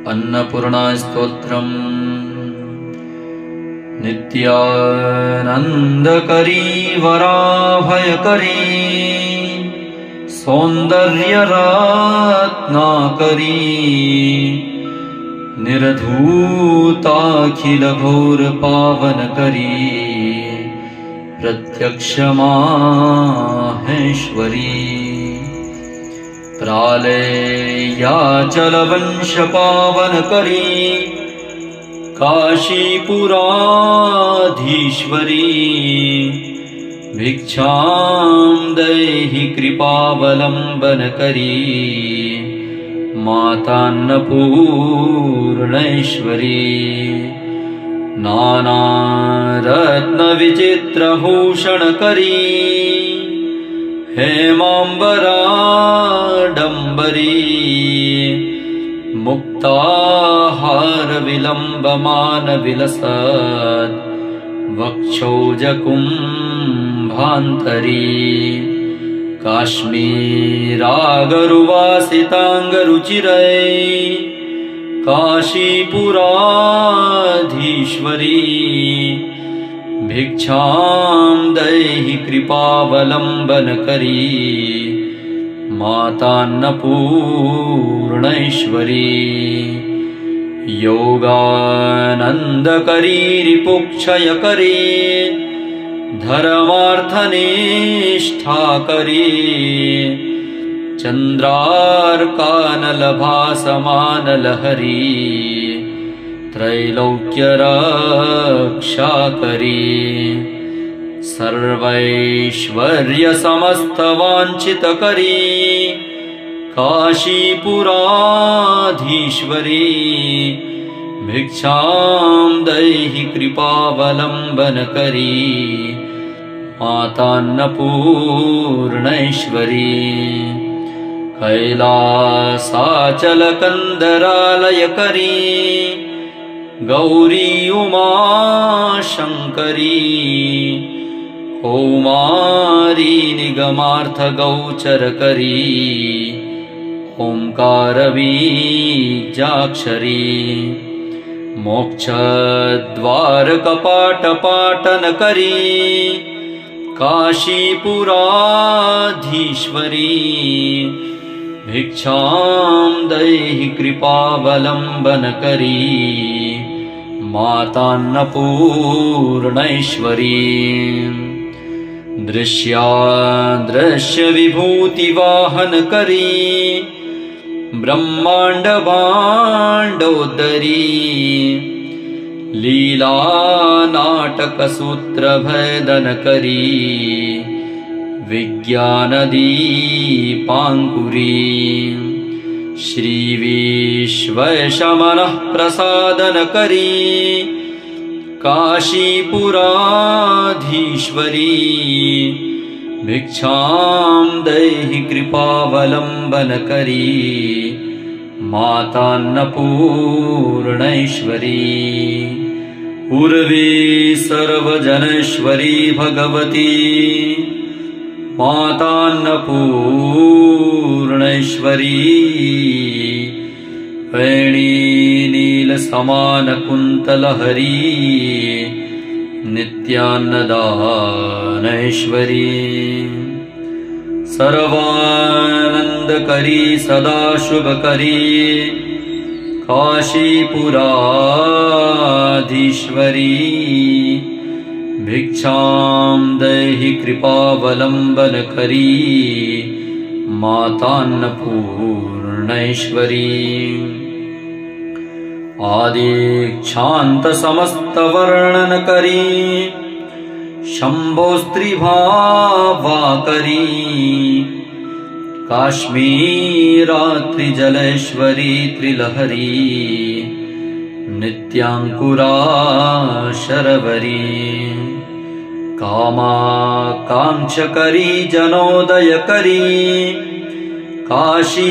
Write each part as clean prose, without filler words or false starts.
अन्नपूर्णास्तोत्रम् नित्यानन्दकरी वराभयकरी सौन्दर्यरत्नाकरी निर्धूताखिलघोरपावनकरी प्रत्यक्षमाहेश्वरी प्रालेयाचलवंशपावनकरी काशीपुराधीश्वरी भिक्षां देहि कृपावलम्बनकरी मातान्नपूर्णेश्वरी नानारत्नविचित्रभूषणकरी हेमाम्बराडम्बरी मुक्ताहारविलम्बमानविलसत् वक्षोजकुम्भान्तरी काश्मीरागरुवासिताङ्गरुचिरै काशीपुराधीश्वरी भिक्षां देहि कृपावलम्बनकरी मातान्नपूर्णेश्वरी योगानन्दकरी रिपुक्षयकरी धर्मार्थनिष्ठाकरी चन्द्रार्कानलभासमानलहरी त्रैलोक्यरक्षाकरी सर्वैश्वर्यसमस्तवाञ्छितकरी काशीपुराधीश्वरी भिक्षां देहि कृपावलम्बनकरी मातान्नपूर्णेश्वरी कैलासाचलकन्दरालयकरी गौरी उमाशङ्करी कौमारी निगमार्थगोचरकरी ओंकारबीजाक्षरी मोक्षद्वारकपाटपाटनकरी काशीपुराधीश्वरी भिक्षां देहि कृपावलम्बनकरी मातान्नपूर्णेश्वरी दृश्यादृश्यविभूतिवाहनकरी ब्रह्माण्डभाण्डोदरी लीलानाटकसूत्रभेदनकरी विज्ञानदीपाङ्कुरी श्रीविश्वशमनः प्रसादनकरी काशीपुराधीश्वरी भिक्षां देहि कृपावलम्बनकरी मातान्नपूर्णेश्वरी उर्वी सर्वजनेश्वरी भगवती मातान्नपूर्णेश्वरी वेणी नीलसमानकुन्तलहरी नित्यान्नदानेश्वरी सर्वानन्दकरी सदाशुभकरी काशीपुराधीश्वरी भिक्षां देहि कृपावलम्बनकरी मातान्नपूर्णेश्वरी आदिक्षान्तसमस्तवर्णनकरी शम्भोस्त्रिभावाकरी काश्मीरात्रिजलेश्वरी त्रिलहरी नित्याङ्कुरा शर्वरी कामाकाङ्क्षकरी जनोदयकरी काशीपुराधीश्वरी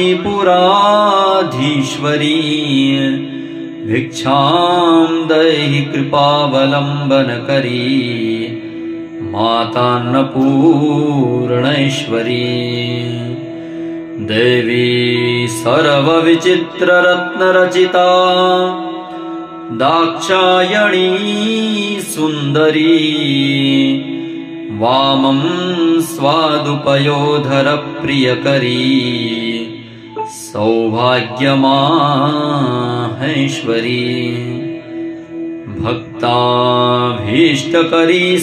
भिक्षां देहि कृपावलम्बनकरी मातान्नपूर्णेश्वरी देवी सर्वविचित्ररत्नरचिता दाक्षायणी सुन्दरी वामं स्वादुपयोधरप्रियकरी सौभाग्यमाहेश्वरी भक्ताभीष्टकरी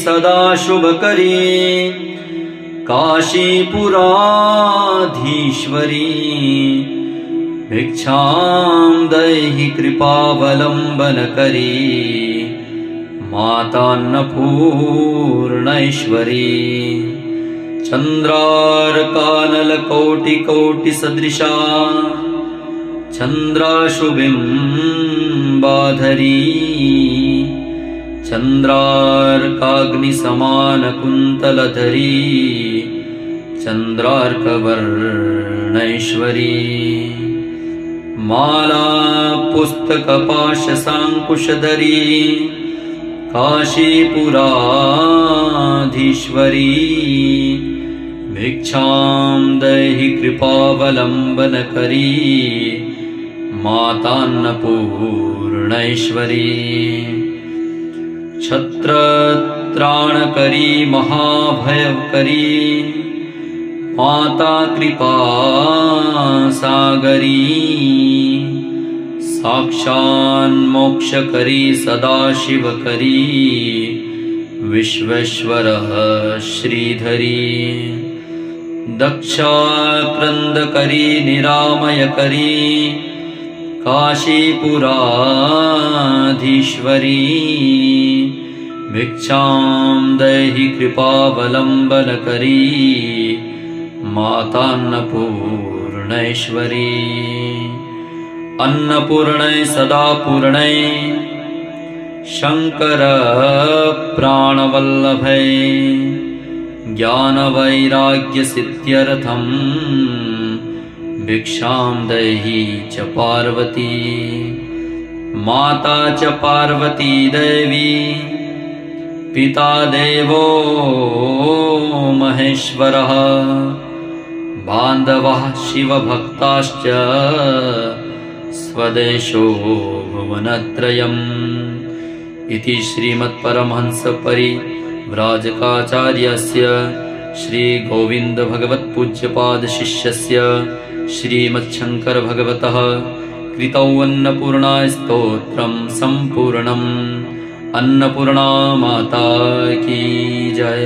सदा शुभकरी काशीपुराधीश्वरी भिक्षां देहि कृपावलम्बनकरी मातान्नपूर्णैश्वरी चन्द्रार्कानलकोटिकोटिसदृशा चन्द्राशुबिम्बाधरी चन्द्रार्काग्निसमानकुन्तलधरी चन्द्रार्कवर्णैश्वरी माला पुस्तकपाशसाङ्कुशधरी काशीपुराधीश्वरी भिक्षां देहि कृपावलम्बनकरी मातान्नपूर्णैश्वरी छत्रत्राणकरी महाभयकरी माता कृपासागरी साक्षान्मोक्षकरी सदाशिवकरी विश्वेश्वर श्रीधरी दक्षाक्रन्दकरी निरामयकरी काशीपुराधीश्वरी भिक्षां देहि कृपावलम्बनकरी मातान्नपूर्णैश्वरी अन्नपूर्णे सदा पूर्णे शंकर प्राणवल्लभे ज्ञानवैराग्यसिद्ध्यर्थं भिक्षां देहि च पार्वती माता च पार्वती देवी पिता देवो महेश्वरः बान्धवः शिवभक्ताश्च स्वदेशो भुवनत्रयम् इति श्रीमत्परमहंसपरिव्राजकाचार्यस्य श्रीगोविन्दभगवत्पूज्यपादशिष्यस्य श्रीमच्छङ्करभगवतः कृतौ अन्नपूर्णास्तोत्रं सम्पूर्णम्। अन्नपूर्णा माता की जय।